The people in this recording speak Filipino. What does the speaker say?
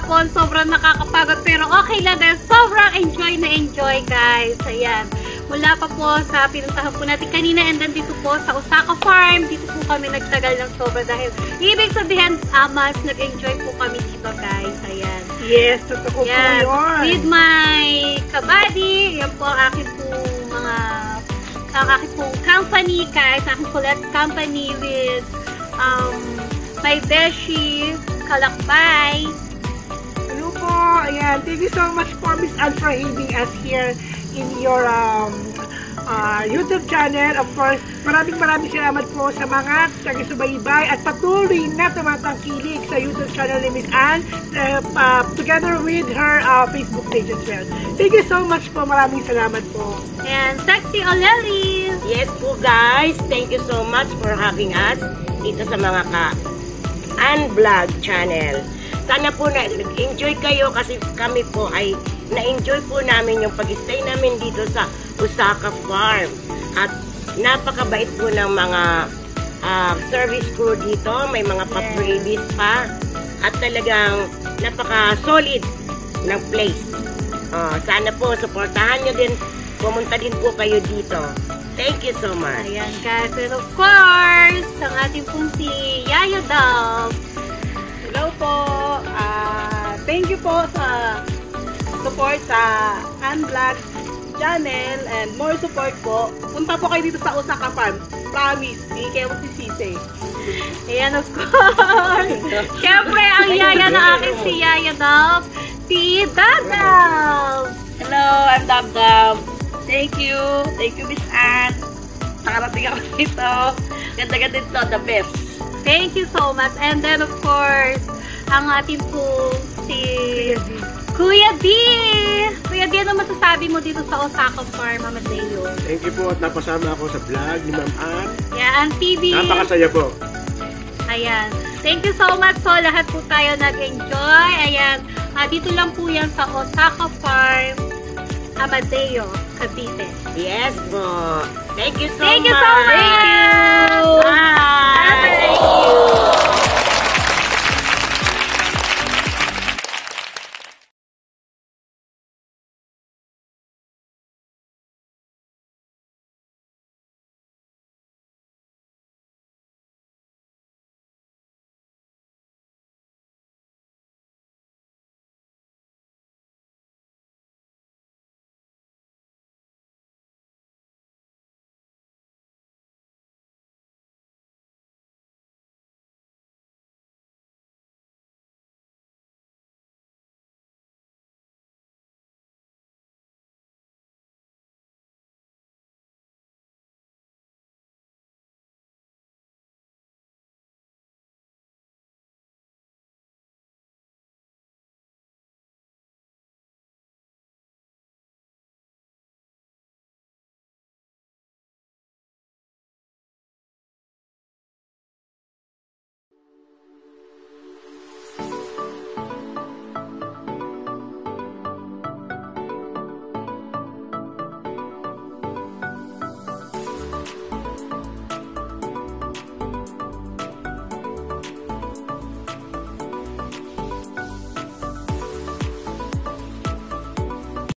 maghapon. Sobrang nakakapagod pero okay lang dahil sobrang enjoy na enjoy, guys. Ayan. Mula pa po sa pinuntahan po natin kanina and then dito po sa Osaka Farm. Dito po kami nagtagal ng sobra dahil ibig sabihin, mas nag-enjoy po kami dito, guys. Ayan. Yes, totoo po yun. With my kabady. Yan po ang aking pong company, guys. Aking Colette's company with my beshi, Kalakbay. Hello po. Ayan. Thank you so much for Miss Anne for having us here in your YouTube channel. Of course, maraming salamat po sa mga taga-subaybay at patuloy na tumatangkilik sa YouTube channel ni Miss Anne together with her Facebook page as well. Thank you so much po. Maraming salamat po. And Sexy Oleli. Yes po guys, thank you so much for having us dito sa mga Anne Vlog channel. Sana po na nag-enjoy kayo kasi kami po ay na-enjoy po namin yung pag-stay namin dito sa Osaka Farm. At napakabait po ng mga service crew dito. May mga pa-freebies pa. At talagang napaka-solid ng place. Sana po, supportahan nyo din. Pumunta din po kayo dito. Thank you so much. Ayan guys. And of course, ang ating pong si Yayo Dove. Hello po. Thank you po sa support sa Anne Vlog channel and more support po. Punta po kayo dito sa Osaka Farm. Promise, di kayo magsisisi. Ayan, of course. Siyempre, ang yaya na akin si Yaya Dove, si Dab. Hello, I'm Dab. Thank you. Thank you, Miss Anne. Nakarating ako dito. Ganda-ganda dito. The best. Thank you so much. And then, of course, ang ating po si Kuya D. Kuya D, ano masasabi mo dito sa Osaka Farm, Mama Deo? Thank you po at napasama ako sa vlog ni Ma'am Anne. Yeah, Ann TV. Napakasaya po. Ayan. Thank you so much. So, lahat po tayo nag-enjoy. Ayan. Dito lang po yan sa Osaka Farm, Amadeo, Cavite. Yes po. Thank you so much. Thank you so much. Bye. Thank you.